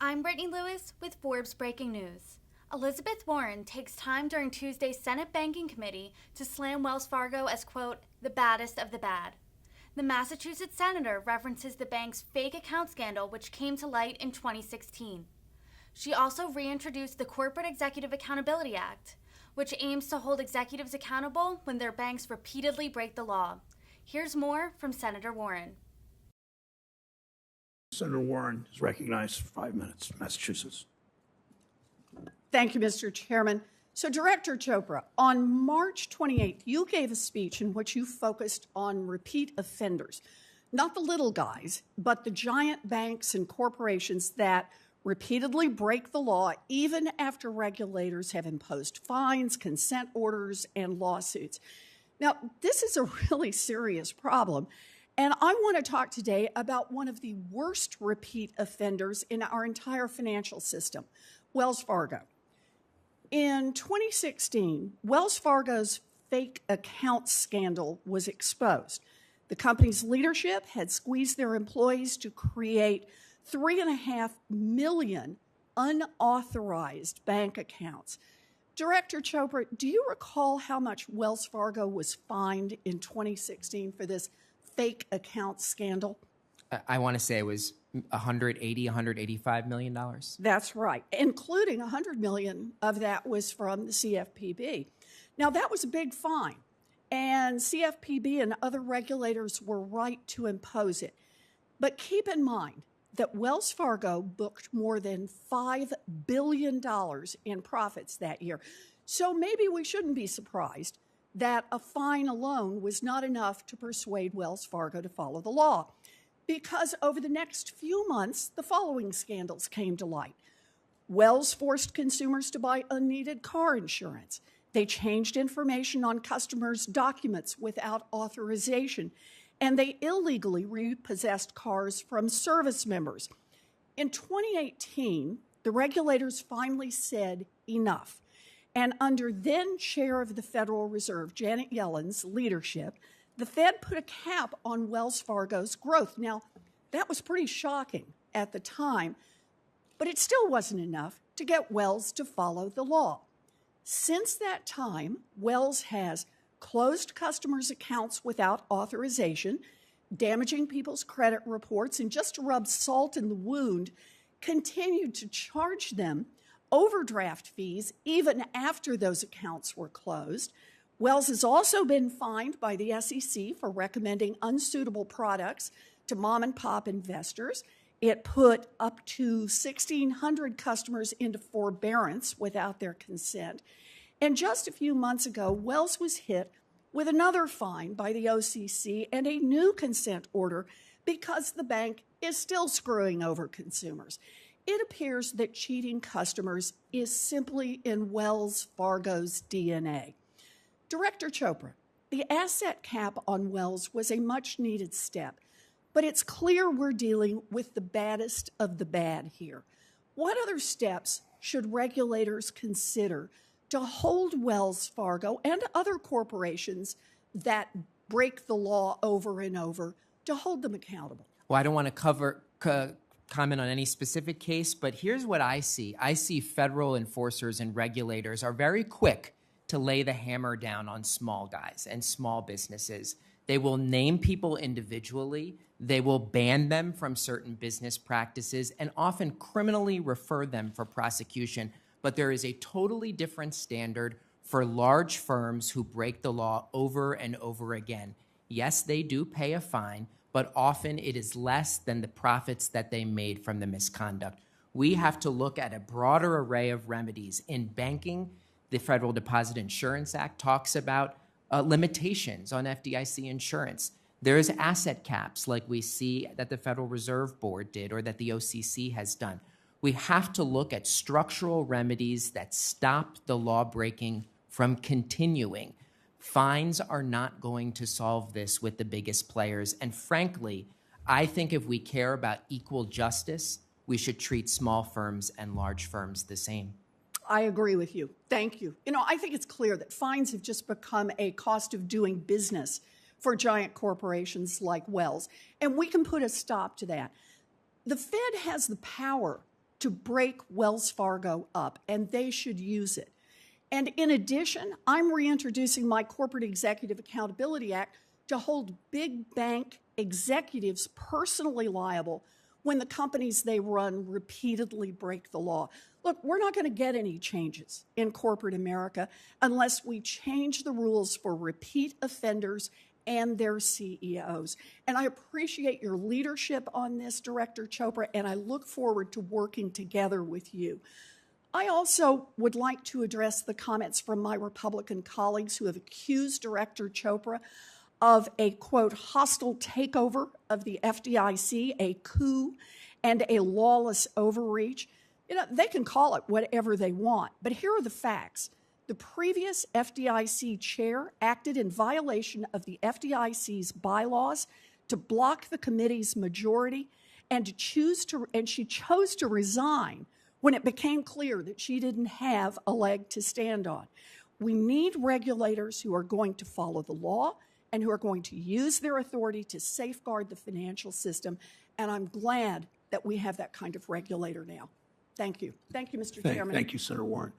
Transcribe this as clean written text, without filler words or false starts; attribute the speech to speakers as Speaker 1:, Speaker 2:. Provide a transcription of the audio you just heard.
Speaker 1: I'm Brittany Lewis with Forbes Breaking News. Elizabeth Warren takes time during Tuesday's Senate Banking Committee to slam Wells Fargo as, quote, the baddest of the bad. The Massachusetts senator references the bank's fake account scandal, which came to light in 2016. She also reintroduced the Corporate Executive Accountability Act, which aims to hold executives accountable when their banks repeatedly break the law. Here's more from Senator Warren.
Speaker 2: Senator Warren is recognized for 5 minutes. Massachusetts.
Speaker 3: Thank you, Mr. Chairman. So, Director Chopra, on March 28th, you gave a speech in which you focused on repeat offenders, not the little guys, but the giant banks and corporations that repeatedly break the law even after regulators have imposed fines, consent orders, and lawsuits. Now, this is a really serious problem. And I want to talk today about one of the worst repeat offenders in our entire financial system, Wells Fargo. In 2016, Wells Fargo's fake account scandal was exposed. The company's leadership had squeezed their employees to create 3.5 million unauthorized bank accounts. Director Chopra, do you recall how much Wells Fargo was fined in 2016 for this fake account scandal?
Speaker 4: I want to say it was $185 million.
Speaker 3: That's right, including $100 million of that was from the CFPB. Now, that was a big fine, and CFPB and other regulators were right to impose it. But keep in mind that Wells Fargo booked more than $5 billion in profits that year. So maybe we shouldn't be surprised that a fine alone was not enough to persuade Wells Fargo to follow the law. Because over the next few months, the following scandals came to light. Wells forced consumers to buy unneeded car insurance. They changed information on customers' documents without authorization. And they illegally repossessed cars from service members. In 2018, the regulators finally said enough. And under then chair of the Federal Reserve, Janet Yellen's leadership, the Fed put a cap on Wells Fargo's growth. Now, that was pretty shocking at the time, but it still wasn't enough to get Wells to follow the law. Since that time, Wells has closed customers' accounts without authorization, damaging people's credit reports, and just to rub salt in the wound, continued to charge them overdraft fees even after those accounts were closed. Wells has also been fined by the SEC for recommending unsuitable products to mom and pop investors. It put up to 1,600 customers into forbearance without their consent. And just a few months ago, Wells was hit with another fine by the OCC and a new consent order because the bank is still screwing over consumers. It appears that cheating customers is simply in Wells Fargo's DNA. Director Chopra, the asset cap on Wells was a much-needed step, but it's clear we're dealing with the baddest of the bad here. What other steps should regulators consider to hold Wells Fargo and other corporations that break the law over and over, to hold them accountable?
Speaker 4: Well, I don't want to comment on any specific case, but here's what I see. I see federal enforcers and regulators are very quick to lay the hammer down on small guys and small businesses. They will name people individually. They will ban them from certain business practices and often criminally refer them for prosecution. But there is a totally different standard for large firms who break the law over and over again. Yes, they do pay a fine, but often it is less than the profits that they made from the misconduct. We have to look at a broader array of remedies. In banking, the Federal Deposit Insurance Act talks about limitations on FDIC insurance. There's asset caps like we see that the Federal Reserve Board did or that the OCC has done. We have to look at structural remedies that stop the law breaking from continuing. Fines are not going to solve this with the biggest players. And frankly, I think if we care about equal justice, we should treat small firms and large firms the same.
Speaker 3: I agree with you. Thank you. I think it's clear that fines have just become a cost of doing business for giant corporations like Wells, and we can put a stop to that. The Fed has the power to break Wells Fargo up, and they should use it. And in addition, I'm reintroducing my Corporate Executive Accountability Act to hold big bank executives personally liable when the companies they run repeatedly break the law. Look, we're not going to get any changes in corporate America unless we change the rules for repeat offenders and their CEOs. And I appreciate your leadership on this, Director Chopra, and I look forward to working together with you. I also would like to address the comments from my Republican colleagues who have accused Director Chopra of a, quote, hostile takeover of the FDIC, a coup, and a lawless overreach. You know, they can call it whatever they want, but here are the facts. The previous FDIC chair acted in violation of the FDIC's bylaws to block the committee's majority and she chose to resign when it became clear that she didn't have a leg to stand on. We need regulators who are going to follow the law and who are going to use their authority to safeguard the financial system, and I'm glad that we have that kind of regulator now. Thank you. Thank you, Mr. Chairman.
Speaker 2: Thank you, Senator Warren.